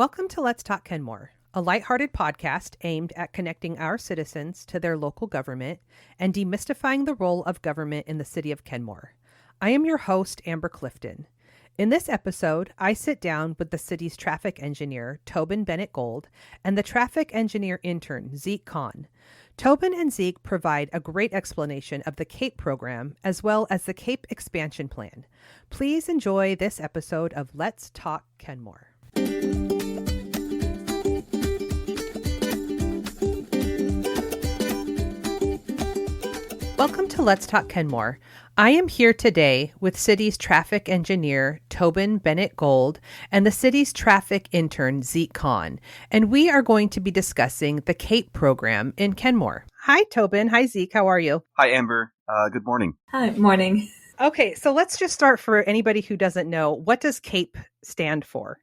Welcome to Let's Talk Kenmore, a lighthearted podcast aimed at connecting our citizens to their local government and demystifying the role of government in the city of Kenmore. I am your host, Amber Clifton. In this episode, I sit down with the city's traffic engineer, Tobin Bennett-Gold, and the traffic engineer intern, Zeke Cohn. Tobin and Zeke provide a great explanation of the KAPE program as well as the KAPE expansion plan. Please enjoy this episode of Let's Talk Kenmore. Welcome to Let's Talk Kenmore. I am here today with city's traffic engineer, Tobin Bennett-Gold, and the city's traffic intern, Zeke Cohn, and we are going to be discussing the KAPE program in Kenmore. Hi, Tobin. Hi, Zeke. How are you? Hi, Amber. Good morning. Hi, morning. Okay, so let's just start for anybody who doesn't know. What does KAPE stand for?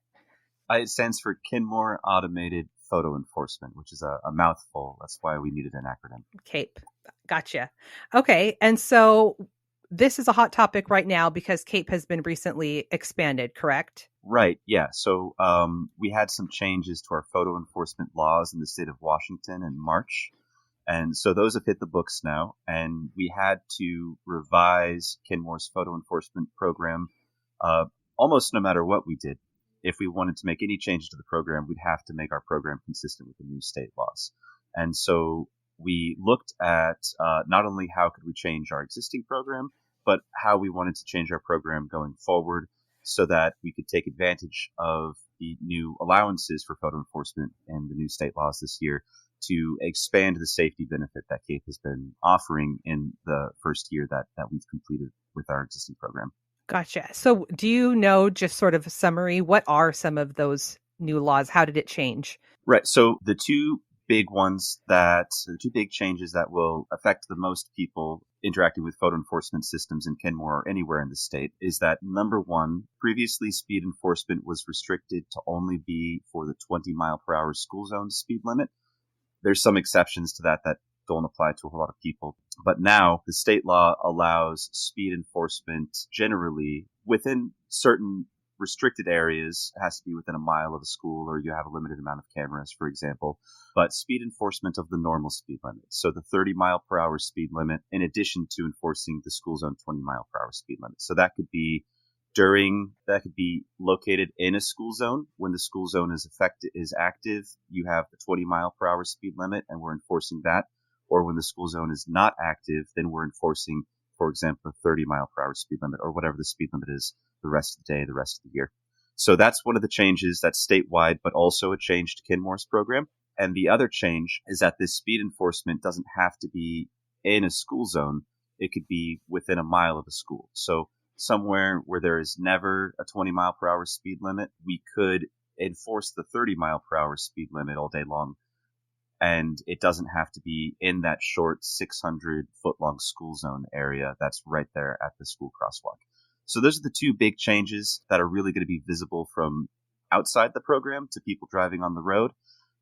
It stands for Kenmore Automated Photo Enforcement, which is a mouthful. That's why we needed an acronym. KAPE. Gotcha. Okay, and so this is a hot topic right now because KAPE has been recently expanded, correct? Right, yeah. So we had some changes to our photo enforcement laws in the state of Washington in March. And so those have hit the books now. And we had to revise Kenmore's photo enforcement program almost no matter what we did. If we wanted to make any changes to the program, we'd have to make our program consistent with the new state laws. And so we looked at not only how could we change our existing program, but how we wanted to change our program going forward so that we could take advantage of the new allowances for photo enforcement and the new state laws this year to expand the safety benefit that KAPE has been offering in the first year that we've completed with our existing program. Gotcha. So do you know, just sort of a summary, what are some of those new laws? How did it change? Right. So the two big changes that will affect the most people interacting with photo enforcement systems in Kenmore or anywhere in the state is that, number one, previously speed enforcement was restricted to only be for the 20 mile per hour school zone speed limit. There's some exceptions to that don't apply to a whole lot of people. But now the state law allows speed enforcement generally within certain restricted areas. It has to be within a mile of a school, or you have a limited amount of cameras, for example. But speed enforcement of the normal speed limit. So the 30 mile per hour speed limit, in addition to enforcing the school zone 20 mile per hour speed limit. So that could be located in a school zone. When the school zone is active, you have the 20 mile per hour speed limit, and we're enforcing that. Or when the school zone is not active, then we're enforcing, for example, the 30 mile per hour speed limit, or whatever the speed limit is the rest of the day, the rest of the year. So that's one of the changes that's statewide, but also a change to Kenmore's program. And the other change is that this speed enforcement doesn't have to be in a school zone. It could be within a mile of a school. So somewhere where there is never a 20 mile per hour speed limit, we could enforce the 30 mile per hour speed limit all day long. And it doesn't have to be in that short 600 foot long school zone area that's right there at the school crosswalk. So those are the two big changes that are really going to be visible from outside the program to people driving on the road.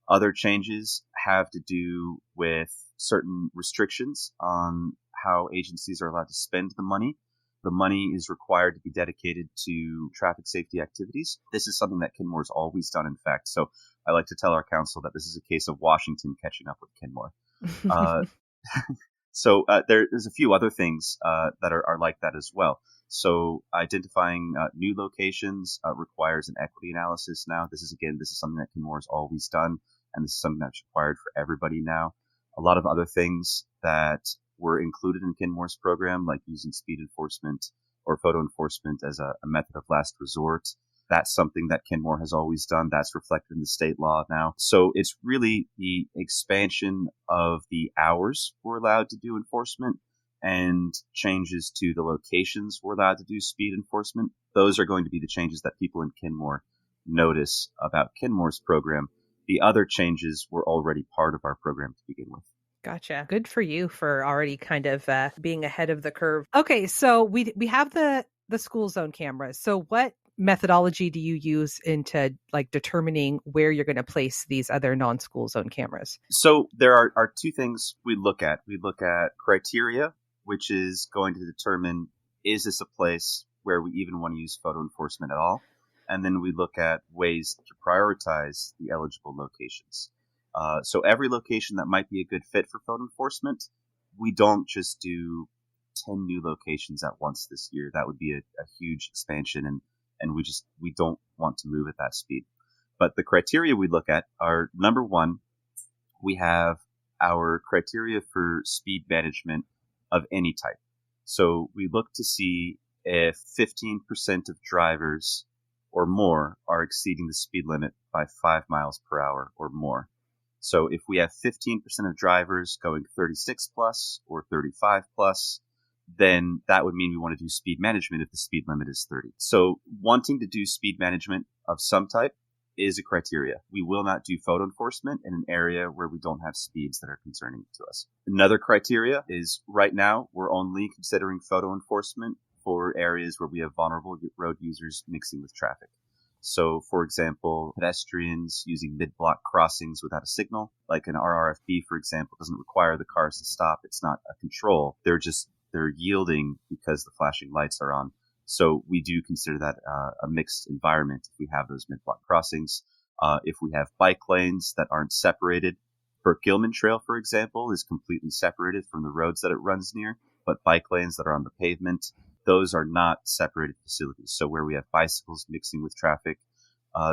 Other changes have to do with certain restrictions on how agencies are allowed to spend the money. The money is required to be dedicated to traffic safety activities. This is something that Kenmore's always done, in fact. So I like to tell our council that this is a case of Washington catching up with Kenmore. So there's a few other things that are like that as well. So identifying new locations requires an equity analysis now. This is something that Kenmore's always done, and this is something that's required for everybody now. A lot of other things that were included in Kenmore's program, like using speed enforcement or photo enforcement as a method of last resort. That's something that Kenmore has always done. That's reflected in the state law now. So it's really the expansion of the hours we're allowed to do enforcement and changes to the locations we're allowed to do speed enforcement. Those are going to be the changes that people in Kenmore notice about Kenmore's program. The other changes were already part of our program to begin with. Gotcha. Good for you for already kind of being ahead of the curve. Okay, so we have the school zone cameras. So what methodology do you use into determining where you're going to place these other non-school zone cameras? So there are two things we look at. We look at criteria, which is going to determine, is this a place where we even want to use photo enforcement at all? and then we look at ways to prioritize the eligible locations. So every location that might be a good fit for photo enforcement, we don't just do 10 new locations at once this year. That would be a huge expansion, and we don't want to move at that speed. But the criteria we look at are, number one, we have our criteria for speed management of any type. So we look to see if 15% of drivers or more are exceeding the speed limit by 5 miles per hour or more. So if we have 15% of drivers going 36 plus or 35 plus, then that would mean we want to do speed management if the speed limit is 30. So wanting to do speed management of some type is a criteria. We will not do photo enforcement in an area where we don't have speeds that are concerning to us. Another criteria is right now we're only considering photo enforcement for areas where we have vulnerable road users mixing with traffic. So, for example, pedestrians using mid-block crossings without a signal, like an RRFB, for example, doesn't require the cars to stop. It's not a control. They're yielding because the flashing lights are on. So we do consider that a mixed environment if we have those mid-block crossings. If we have bike lanes that aren't separated, Burke-Gilman Trail, for example, is completely separated from the roads that it runs near, but bike lanes that are on the pavement, those are not separated facilities. So where we have bicycles mixing with traffic.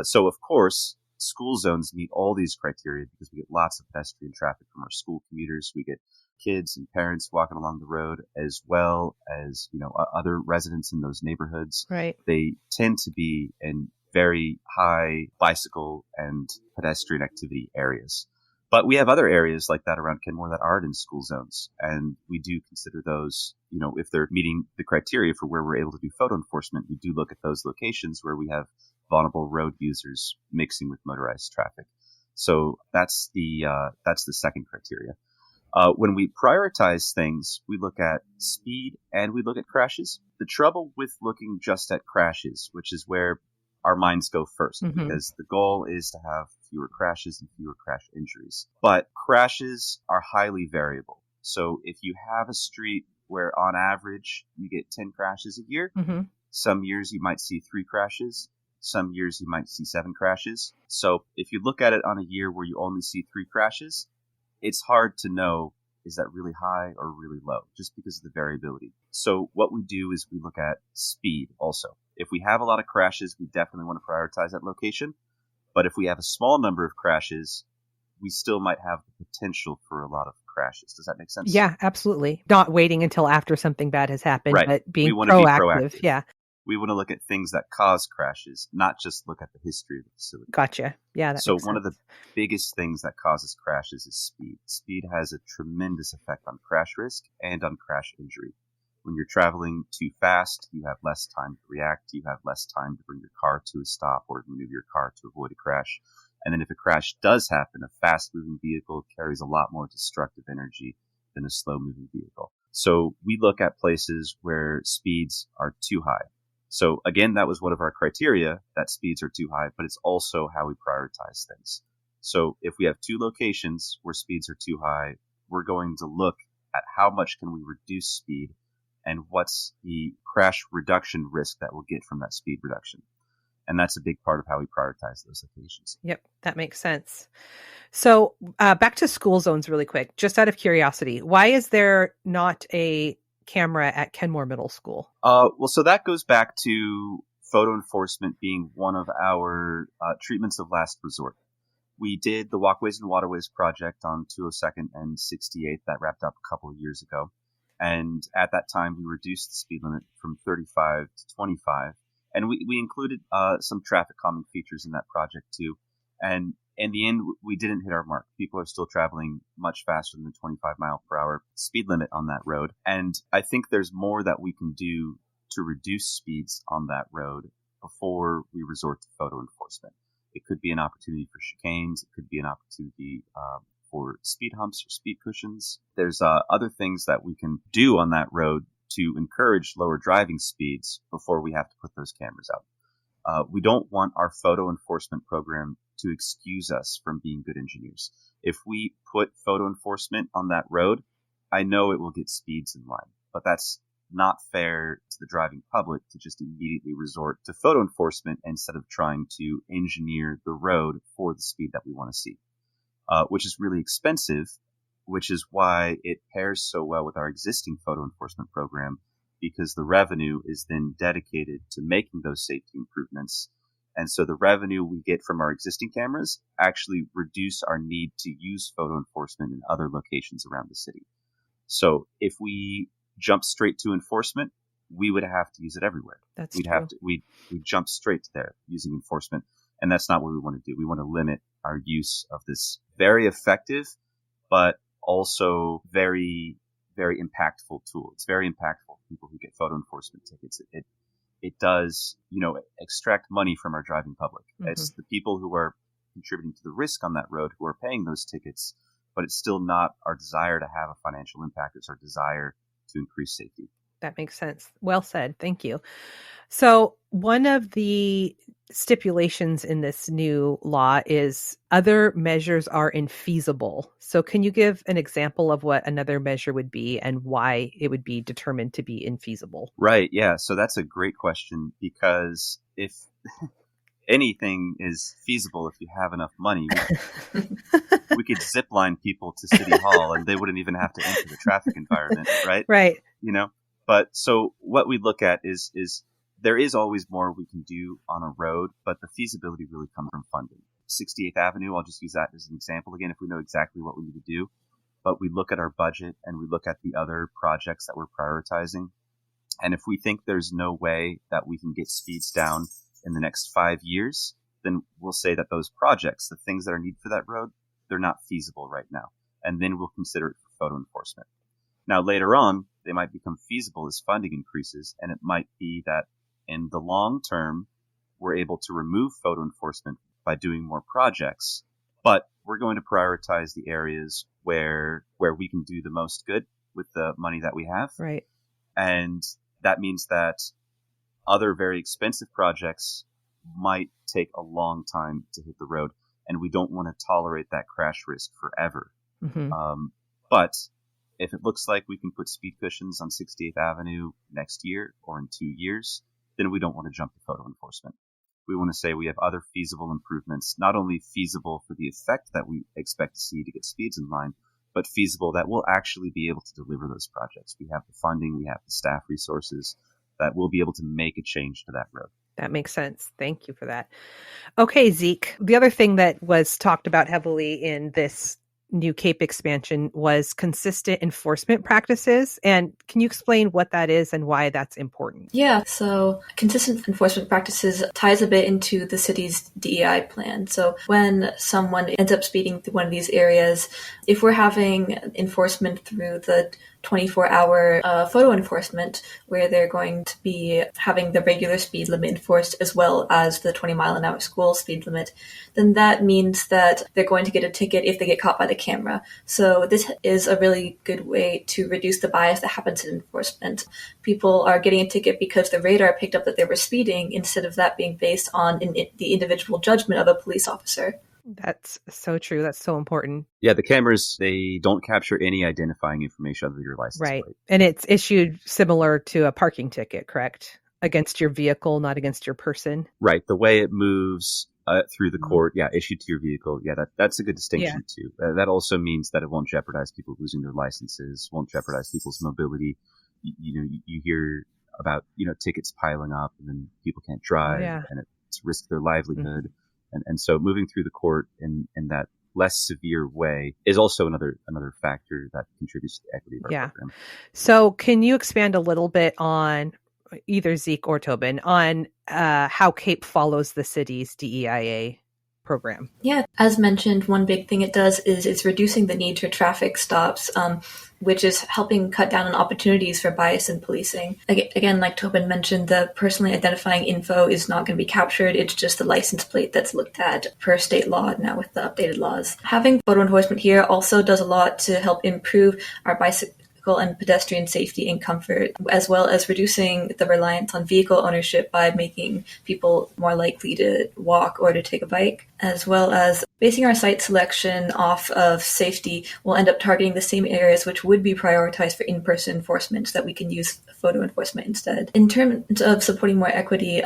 So of course, school zones meet all these criteria because we get lots of pedestrian traffic from our school commuters. We get kids and parents walking along the road, as well as, other residents in those neighborhoods. Right. They tend to be in very high bicycle and pedestrian activity areas. But we have other areas like that around Kenmore that aren't in school zones. And we do consider those, if they're meeting the criteria for where we're able to do photo enforcement, we do look at those locations where we have vulnerable road users mixing with motorized traffic. So that's the second criteria. When we prioritize things, we look at speed and we look at crashes. The trouble with looking just at crashes, which is where our minds go first, because the goal is to have fewer crashes and fewer crash injuries. But crashes are highly variable. So if you have a street where on average you get 10 crashes a year, some years you might see 3 crashes, some years you might see 7 crashes. So if you look at it on a year where you only see 3 crashes, it's hard to know, is that really high or really low, just because of the variability. So what we do is we look at speed also. If we have a lot of crashes, we definitely want to prioritize that location. But if we have a small number of crashes, we still might have the potential for a lot of crashes. Does that make sense? Yeah, absolutely. Not waiting until after something bad has happened, right. But being we want to be proactive. Yeah. We want to look at things that cause crashes, not just look at the history of the facility. Gotcha. Yeah. So one of the biggest things that causes crashes is speed. Speed has a tremendous effect on crash risk and on crash injury. When you're traveling too fast, you have less time to react. You have less time to bring your car to a stop or move your car to avoid a crash. And then if a crash does happen, a fast-moving vehicle carries a lot more destructive energy than a slow-moving vehicle. So we look at places where speeds are too high. So again, that was one of our criteria, that speeds are too high, but it's also how we prioritize things. So if we have 2 locations where speeds are too high, we're going to look at how much can we reduce speed and what's the crash reduction risk that we'll get from that speed reduction. And that's a big part of how we prioritize those locations. Yep, that makes sense. So back to school zones really quick, just out of curiosity, why is there not a camera at Kenmore Middle School? Well, so that goes back to photo enforcement being one of our treatments of last resort. We did the Walkways and Waterways project on 202nd and 68th that wrapped up a couple of years ago. And at that time, we reduced the speed limit from 35 to 25. And we included some traffic calming features in that project too. And in the end, we didn't hit our mark. People are still traveling much faster than the 25 mile per hour speed limit on that road. And I think there's more that we can do to reduce speeds on that road before we resort to photo enforcement. It could be an opportunity for chicanes. It could be an opportunity for speed humps or speed cushions. There's other things that we can do on that road to encourage lower driving speeds before we have to put those cameras out. We don't want our photo enforcement program to excuse us from being good engineers. If we put photo enforcement on that road, I know it will get speeds in line, but that's not fair to the driving public to just immediately resort to photo enforcement instead of trying to engineer the road for the speed that we want to see, which is really expensive, which is why it pairs so well with our existing photo enforcement program, because the revenue is then dedicated to making those safety improvements. And so the revenue we get from our existing cameras actually reduce our need to use photo enforcement in other locations around the city. So if we jump straight to enforcement, we would have to use it everywhere. We'd jump straight to there using enforcement. And that's not what we want to do. We want to limit our use of this very effective, but also very, very impactful tool. It's very impactful for people who get photo enforcement tickets. It does, extract money from our driving public. Mm-hmm. It's the people who are contributing to the risk on that road who are paying those tickets, but it's still not our desire to have a financial impact. It's our desire to increase safety. That makes sense. Well said. Thank you. So one of the stipulations in this new law is other measures are infeasible. So can you give an example of what another measure would be and why it would be determined to be infeasible? Right. Yeah. So that's a great question, because if anything is feasible, if you have enough money, we could zip line people to City Hall and they wouldn't even have to enter the traffic environment. Right. Right. But so what we look at is there is always more we can do on a road, but the feasibility really comes from funding. 68th Avenue, I'll just use that as an example again, if we know exactly what we need to do. But we look at our budget and we look at the other projects that we're prioritizing. And if we think there's no way that we can get speeds down in the next 5 years, then we'll say that those projects, the things that are needed for that road, they're not feasible right now. And then we'll consider it for photo enforcement. Now, later on, they might become feasible as funding increases, and it might be that in the long term, we're able to remove photo enforcement by doing more projects, but we're going to prioritize the areas where we can do the most good with the money that we have. Right. And that means that other very expensive projects might take a long time to hit the road, and we don't want to tolerate that crash risk forever. Mm-hmm. But if it looks like we can put speed cushions on 68th Avenue next year or in 2 years, then we don't want to jump to photo enforcement. We want to say we have other feasible improvements, not only feasible for the effect that we expect to see to get speeds in line, but feasible that we'll actually be able to deliver those projects. We have the funding, we have the staff resources that we'll be able to make a change to that road. That makes sense. Thank you for that. Okay, Zeke, the other thing that was talked about heavily in this new KAPE expansion was consistent enforcement practices. And can you explain what that is and why that's important? Yeah, so consistent enforcement practices ties a bit into the city's DEI plan. So when someone ends up speeding through one of these areas, if we're having enforcement through the 24-hour photo enforcement, where they're going to be having the regular speed limit enforced as well as the 20-mile-an-hour school speed limit, then that means that they're going to get a ticket if they get caught by the camera. So this is a really good way to reduce the bias that happens in enforcement. People are getting a ticket because the radar picked up that they were speeding instead of that being based on the individual judgment of a police officer. That's so true. That's so important. Yeah, the cameras, they don't capture any identifying information other than your license plate. Right. And it's issued similar to a parking ticket, correct? Against your vehicle, not against your person. Right. The way it moves through the court, issued to your vehicle. Yeah, that's a good distinction too. That also means that it won't jeopardize people losing their licenses, won't jeopardize people's mobility. You hear about, tickets piling up and then people can't drive and it's risk their livelihood. Mm-hmm. And so moving through the court in that less severe way is also another factor that contributes to the equity of our program. So can you expand a little bit on either Zeke or Tobin on how KAPE follows the city's DEIA program? Yeah, as mentioned, one big thing it does is it's reducing the need for traffic stops, which is helping cut down on opportunities for bias in policing. Again, like Tobin mentioned, the personally identifying info is not going to be captured. It's just the license plate that's looked at per state law now with the updated laws. Having photo enforcement here also does a lot to help improve our and pedestrian safety and comfort, as well as reducing the reliance on vehicle ownership by making people more likely to walk or to take a bike, as well as basing our site selection off of safety. We'll end up targeting the same areas which would be prioritized for in-person enforcement so that we can use photo enforcement instead. In terms of supporting more equity,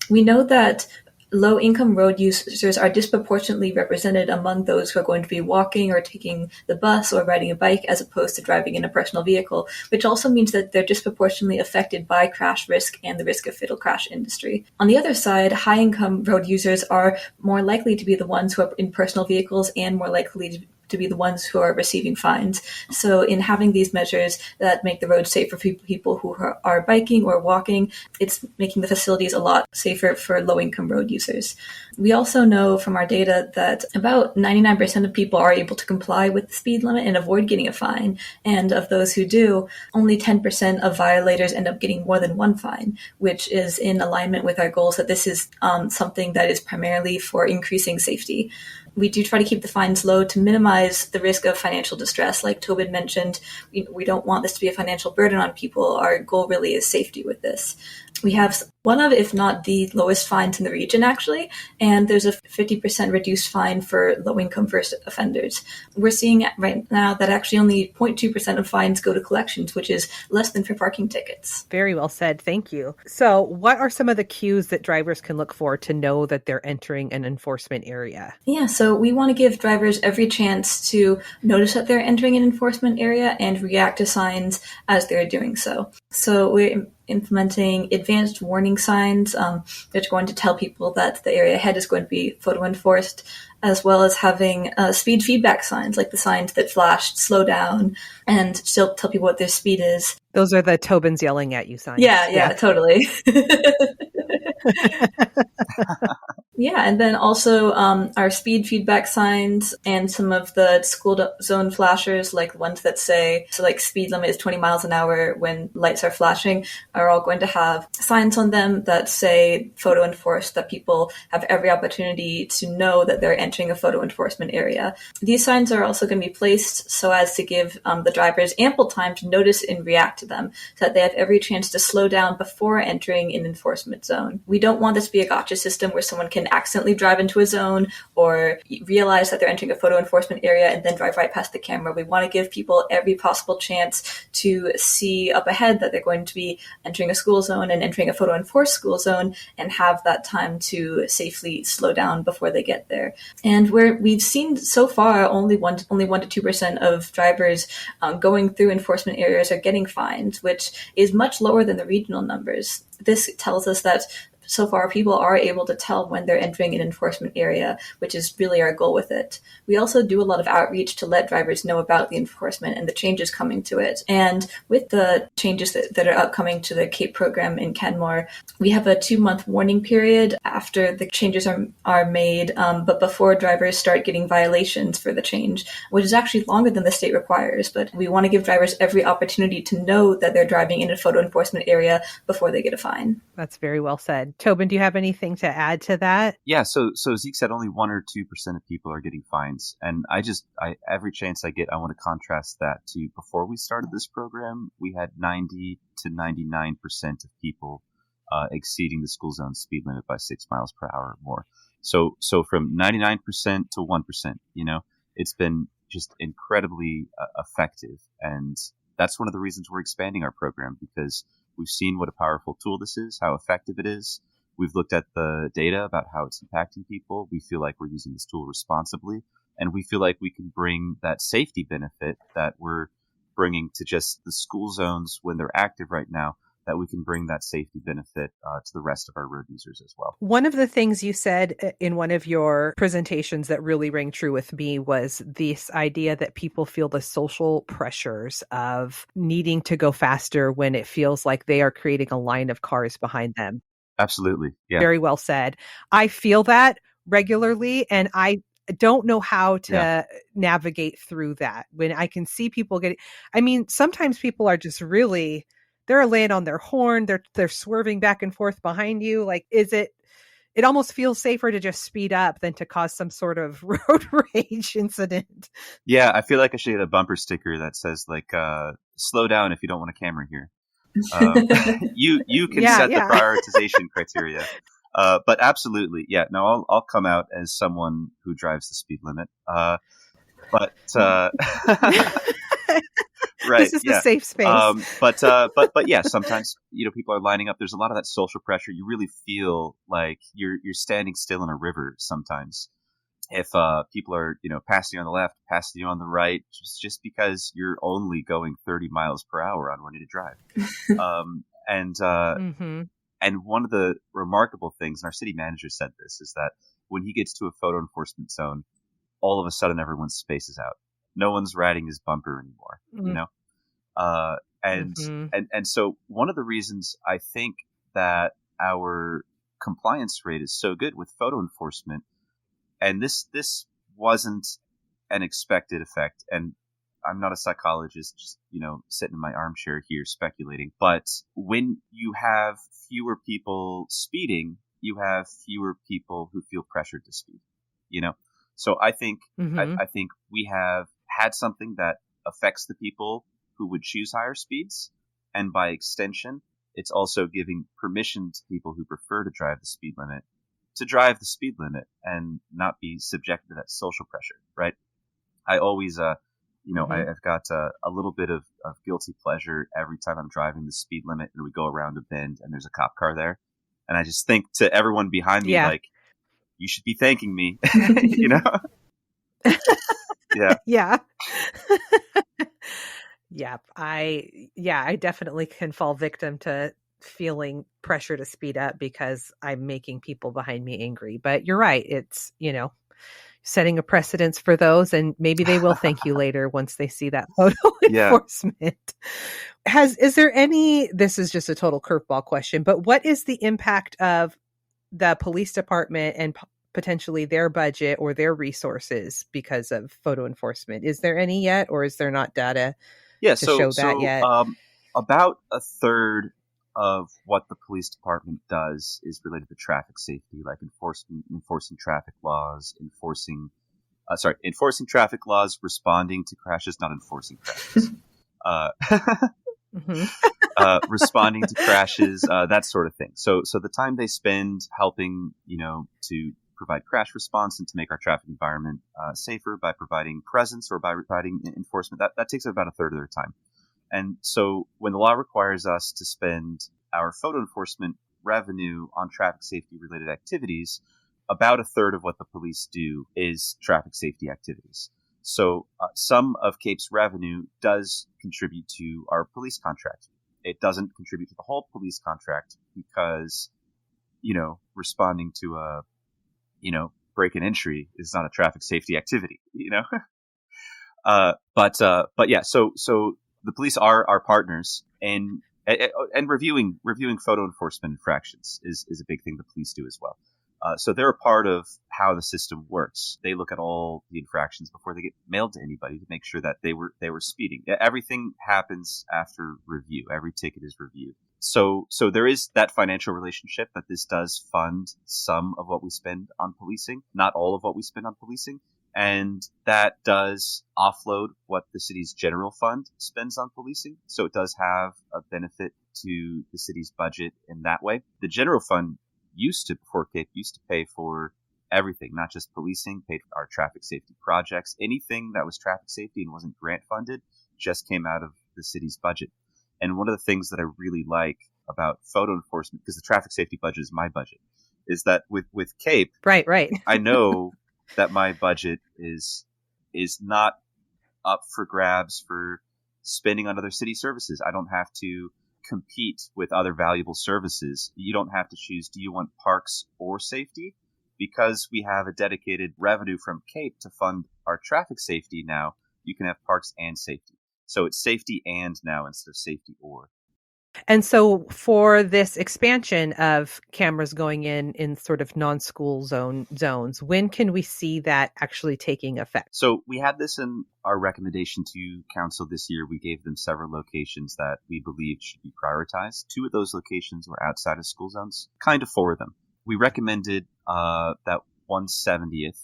we know that low-income road users are disproportionately represented among those who are going to be walking or taking the bus or riding a bike as opposed to driving in a personal vehicle, which also means that they're disproportionately affected by crash risk and the risk of fatal crash industry. On the other side, high-income road users are more likely to be the ones who are in personal vehicles and more likely to be the ones who are receiving fines. So in having these measures that make the road safe for people who are biking or walking, it's making the facilities a lot safer for low-income road users. We also know from our data that about 99% of people are able to comply with the speed limit and avoid getting a fine. And of those who do, only 10% of violators end up getting more than one fine, which is in alignment with our goals that this is something that is primarily for increasing safety. We do try to keep the fines low to minimize the risk of financial distress. Like Tobin mentioned, we don't want this to be a financial burden on people. Our goal really is safety with this. We have one of, if not the lowest fines in the region, actually, and there's a 50% reduced fine for low-income first offenders. We're seeing right now that actually only 0.2% of fines go to collections, which is less than for parking tickets. Very well said. Thank you. So what are some of the cues that drivers can look for to know that they're entering an enforcement area? Yeah, so we want to give drivers every chance to notice that they're entering an enforcement area and react to signs as they're doing so. So we're implementing advanced warning signs which are going to tell people that the area ahead is going to be photo enforced, as well as having speed feedback signs, like the signs that flash slow down and still tell people what their speed is. Those are the Tobin's yelling at you signs. Yeah, totally. Yeah, and then also our speed feedback signs and some of the school zone flashers, like ones that say, so like speed limit is 20 miles an hour when lights are flashing, are all going to have signs on them that say photo enforced, that people have every opportunity to know that they're entering a photo enforcement area. These signs are also going to be placed so as to give the drivers ample time to notice and react to them, so that they have every chance to slow down before entering an enforcement zone. We don't want this to be a gotcha system where someone can accidentally drive into a zone or realize that they're entering a photo enforcement area and then drive right past the camera. We want to give people every possible chance to see up ahead that they're going to be entering a school zone and entering a photo enforced school zone and have that time to safely slow down before they get there. And we've seen so far only 1 to 2% of drivers going through enforcement areas are getting fines, which is much lower than the regional numbers. This tells us that so far people are able to tell when they're entering an enforcement area, which is really our goal with it. We also do a lot of outreach to let drivers know about the enforcement and the changes coming to it. And with the changes that are upcoming to the KAPE program in Kenmore, we have a 2-month warning period after the changes are made, but before drivers start getting violations for the change, which is actually longer than the state requires. But we want to give drivers every opportunity to know that they're driving in a photo enforcement area before they get a fine. That's very well said. Tobin, do you have anything to add to that? Yeah, so Zeke said only 1 or 2% of people are getting fines. And I every chance I get, I want to contrast that to before we started this program, we had 90 to 99% of people exceeding the school zone speed limit by 6 miles per hour or more. So from 99% to 1%, it's been just incredibly effective. And that's one of the reasons we're expanding our program, because we've seen what a powerful tool this is, how effective it is. We've looked at the data about how it's impacting people. We feel like we're using this tool responsibly, and we feel like we can bring that safety benefit that we're bringing to just the school zones when they're active right now, that we can bring that safety benefit to the rest of our road users as well. One of the things you said in one of your presentations that really rang true with me was this idea that people feel the social pressures of needing to go faster when it feels like they are creating a line of cars behind them. Absolutely. Yeah. Very well said. I feel that regularly, and I don't know how to navigate through that when I can see people sometimes people are just really, they're laying on their horn. They're swerving back and forth behind you. Like, it almost feels safer to just speed up than to cause some sort of road rage incident. Yeah. I feel like I should get a bumper sticker that says slow down if you don't want a camera here. You can set the prioritization criteria. But absolutely, yeah. No, I'll come out as someone who drives the speed limit. But right, this is the safe space. But yeah, sometimes people are lining up. There's a lot of that social pressure. You really feel like you're standing still in a river sometimes. If people are passing you on the left, passing you on the right, just because you're only going 30 miles per hour on wanting to drive. And one of the remarkable things, and our city manager said this, is that when he gets to a photo enforcement zone, all of a sudden everyone's spaces out. No one's riding his bumper anymore, And so one of the reasons I think that our compliance rate is so good with photo enforcement, and this wasn't an expected effect, and I'm not a psychologist, just, sitting in my armchair here speculating, but when you have fewer people speeding, you have fewer people who feel pressured to speed, So I think, I think we have had something that affects the people who would choose higher speeds. And by extension, it's also giving permission to people who prefer to drive the speed limit to drive the speed limit and not be subjected to that social pressure, right? I always, I've got a little bit of guilty pleasure every time I'm driving the speed limit and we go around a bend and there's a cop car there. And I just think to everyone behind me, like, you should be thanking me, Yeah. Yeah. Yeah. I definitely can fall victim to feeling pressure to speed up because I'm making people behind me angry. But you're right. It's, setting a precedence for those, and maybe they will thank you later once they see that photo enforcement. Is there any, this is just a total curveball question, but what is the impact of the police department and potentially their budget or their resources because of photo enforcement? Is there any yet, or is there not data to show that yet? About a third of what the police department does is related to traffic safety, like enforcing traffic laws, enforcing traffic laws, responding to crashes, not enforcing crashes. Responding to crashes, that sort of thing. So the time they spend helping, to provide crash response and to make our traffic environment safer by providing presence or by providing enforcement, that takes about a third of their time. And so when the law requires us to spend our photo enforcement revenue on traffic safety related activities, about a third of what the police do is traffic safety activities. So some of KAPE's revenue does contribute to our police contract. It doesn't contribute to the whole police contract because, responding to a, break and entry is not a traffic safety activity, But yeah, so the police are our partners, and reviewing photo enforcement infractions is a big thing the police do as well. So they're a part of how the system works. They look at all the infractions before they get mailed to anybody to make sure that they were speeding. Everything happens after review. Every ticket is reviewed. So there is that financial relationship that this does fund some of what we spend on policing, not all of what we spend on policing. And that does offload what the city's general fund spends on policing. So it does have a benefit to the city's budget in that way. The general fund before KAPE, used to pay for everything, not just policing, paid for our traffic safety projects. Anything that was traffic safety and wasn't grant funded just came out of the city's budget. And one of the things that I really like about photo enforcement, because the traffic safety budget is my budget, is that with KAPE, right. I know that my budget is not up for grabs for spending on other city services. I don't have to compete with other valuable services. You don't have to choose, do you want parks or safety? Because we have a dedicated revenue from KAPE to fund our traffic safety now, you can have parks and safety. So it's safety and now instead of safety or. And so for this expansion of cameras going in sort of non-school zones, when can we see that actually taking effect? So we had this in our recommendation to council this year. We gave them several locations that we believed should be prioritized. 2 of those locations were outside of school zones, kind of 4 of them. We recommended that 170th,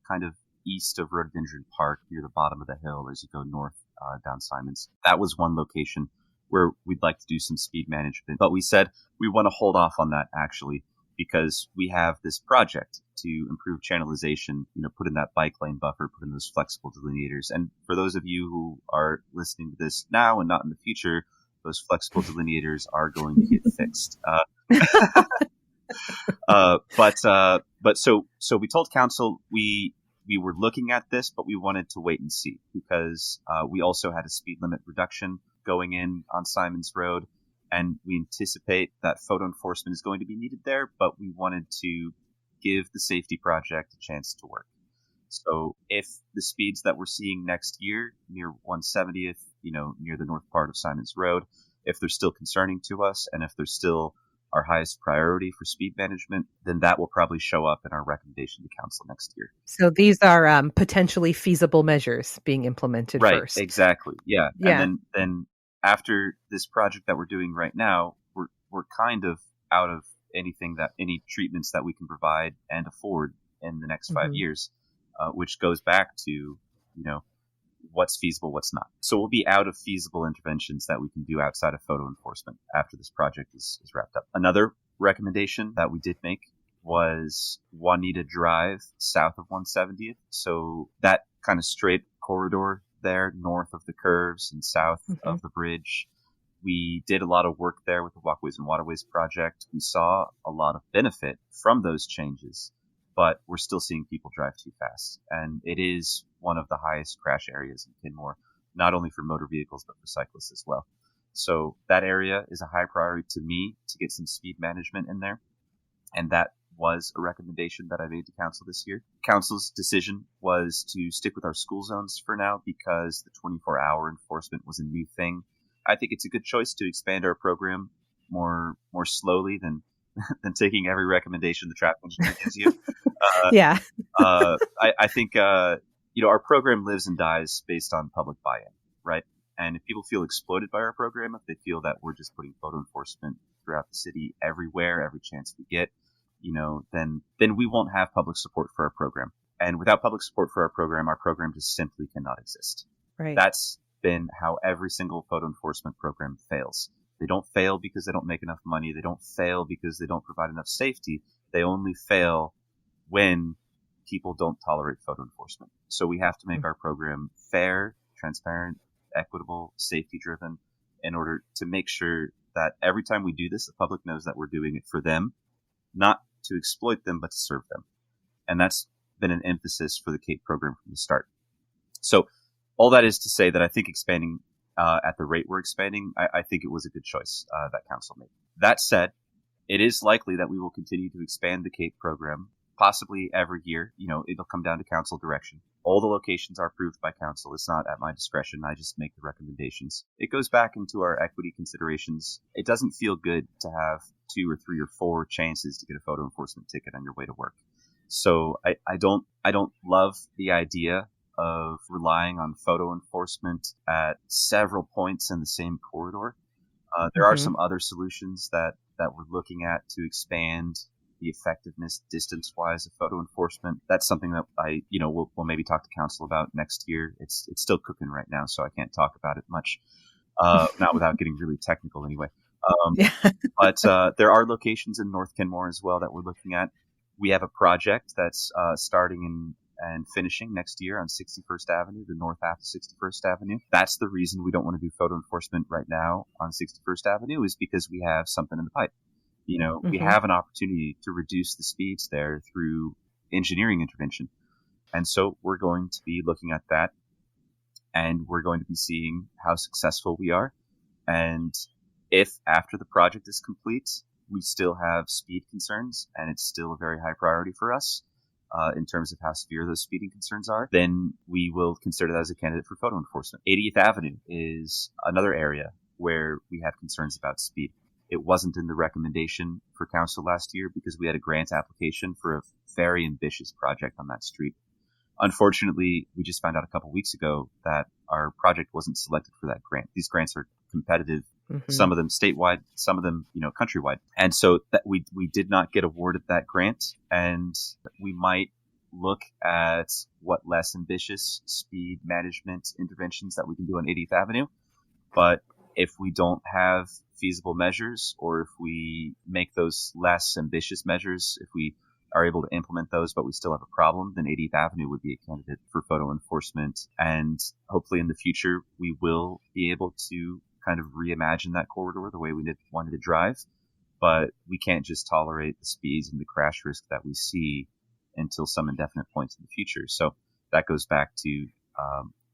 kind of east of Rhododendron Park, near the bottom of the hill as you go north down Simons. That was one location where we'd like to do some speed management, but we said we want to hold off on that actually, because we have this project to improve channelization, put in that bike lane buffer, put in those flexible delineators. And for those of you who are listening to this now and not in the future, those flexible delineators are going to get fixed. So we told council we were looking at this, but we wanted to wait and see because we also had a speed limit reduction going in on Simons Road, and we anticipate that photo enforcement is going to be needed there, but we wanted to give the safety project a chance to work. So if the speeds that we're seeing next year near 170th, near the north part of Simons Road, if they're still concerning to us and if they're still our highest priority for speed management, then that will probably show up in our recommendation to council next year. So these are potentially feasible measures being implemented first. Right, exactly. Yeah. And then after this project that we're doing right now, we're kind of out of any treatments that we can provide and afford in the next 5 years, which goes back to, what's feasible, what's not. So we'll be out of feasible interventions that we can do outside of photo enforcement after this project is wrapped up. Another recommendation that we did make was Juanita Drive south of 170th. So that kind of straight corridor there north of the curves and south of the bridge. We did a lot of work there with the Walkways and Waterways project. We saw a lot of benefit from those changes, but we're still seeing people drive too fast. And it is one of the highest crash areas in Kenmore, not only for motor vehicles, but for cyclists as well. So that area is a high priority to me to get some speed management in there. And that was a recommendation that I made to council this year. Council's decision was to stick with our school zones for now because the 24-hour enforcement was a new thing. I think it's a good choice to expand our program more slowly than taking every recommendation the traffic engineer gives you. I think our program lives and dies based on public buy-in, right? And if people feel exploited by our program, if they feel that we're just putting photo enforcement throughout the city everywhere, every chance we get, then we won't have public support for our program. And without public support for our program just simply cannot exist. Right. That's been how every single photo enforcement program fails. They don't fail because they don't make enough money. They don't fail because they don't provide enough safety. They only fail when people don't tolerate photo enforcement. So we have to make our program fair, transparent, equitable, safety driven in order to make sure that every time we do this, the public knows that we're doing it for them, not to exploit them, but to serve them. And that's been an emphasis for the KAPE program from the start. So all that is to say that I think expanding at the rate we're expanding, I think it was a good choice that council made. That said, it is likely that we will continue to expand the KAPE program, possibly every year. It'll come down to council direction. All the locations are approved by council. It's not at my discretion. I just make the recommendations. It goes back into our equity considerations. It doesn't feel good to have 2 or 3 or 4 chances to get a photo enforcement ticket on your way to work. So I don't love the idea of relying on photo enforcement at several points in the same corridor. There are some other solutions that we're looking at to expand the effectiveness distance-wise of photo enforcement. That's something that we'll maybe talk to council about next year. It's still cooking right now, so I can't talk about it much, not without getting really technical anyway. But there are locations in North Kenmore as well that we're looking at. We have a project that's starting and finishing next year on 61st Avenue, the north half of 61st Avenue. That's the reason we don't want to do photo enforcement right now on 61st Avenue, is because we have something in the pipe. We have an opportunity to reduce the speeds there through engineering intervention. And so we're going to be looking at that, and we're going to be seeing how successful we are. And if after the project is complete, we still have speed concerns and it's still a very high priority for us in terms of how severe those speeding concerns are, then we will consider that as a candidate for photo enforcement. 80th Avenue is another area where we have concerns about speed. It wasn't in the recommendation for council last year because we had a grant application for a very ambitious project on that street. Unfortunately, we just found out a couple weeks ago that our project wasn't selected for that grant. These grants are competitive, some of them statewide, some of them, countrywide. And so that we did not get awarded that grant, and we might look at what less ambitious speed management interventions that we can do on 80th Avenue. But if we don't have feasible measures, or if we make those less ambitious measures, if we are able to implement those, but we still have a problem, then 80th Avenue would be a candidate for photo enforcement. And hopefully in the future, we will be able to kind of reimagine that corridor the way we wanted to drive. But we can't just tolerate the speeds and the crash risk that we see until some indefinite points in the future. So that goes back to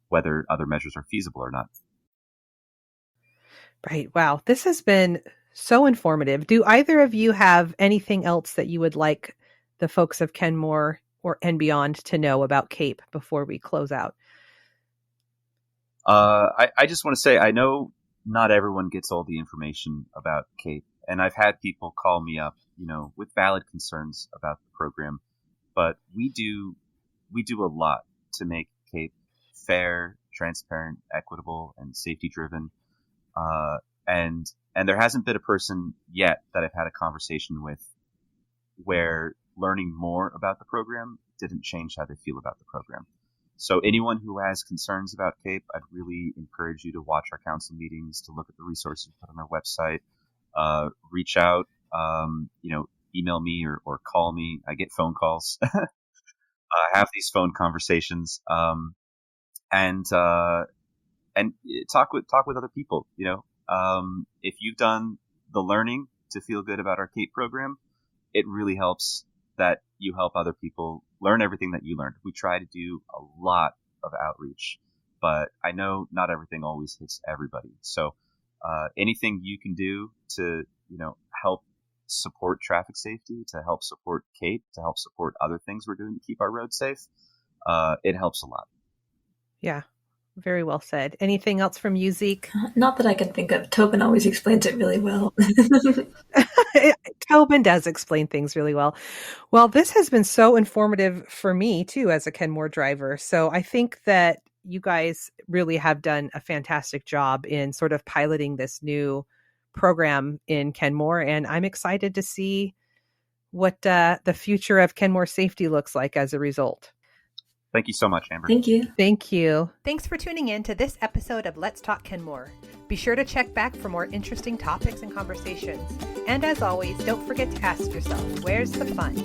whether other measures are feasible or not. Right. Wow. This has been so informative. Do either of you have anything else that you would like the folks of Kenmore and beyond to know about KAPE before we close out? I just want to say, I know not everyone gets all the information about KAPE, and I've had people call me up, with valid concerns about the program, but we do a lot to make KAPE fair, transparent, equitable, and safety driven. And there hasn't been a person yet that I've had a conversation with where learning more about the program didn't change how they feel about the program. So anyone who has concerns about KAPE, I'd really encourage you to watch our council meetings, to look at the resources we put on our website, reach out, email me or call me. I get phone calls, have these phone conversations, and talk with other people. If you've done the learning to feel good about our KAPE program, it really helps that you help other people learn everything that you learned. We try to do a lot of outreach, but I know not everything always hits everybody. So anything you can do to help support traffic safety, to help support KAPE, to help support other things we're doing to keep our roads safe, it helps a lot. Yeah. Very well said. Anything else from you, Zeke? Not that I can think of. Tobin always explains it really well. Tobin does explain things really well. Well, this has been so informative for me, too, as a Kenmore driver. So I think that you guys really have done a fantastic job in sort of piloting this new program in Kenmore. And I'm excited to see what the future of Kenmore safety looks like as a result. Thank you so much, Amber. Thank you. Thank you. Thanks for tuning in to this episode of Let's Talk Kenmore. Be sure to check back for more interesting topics and conversations. And as always, don't forget to ask yourself, where's the fun?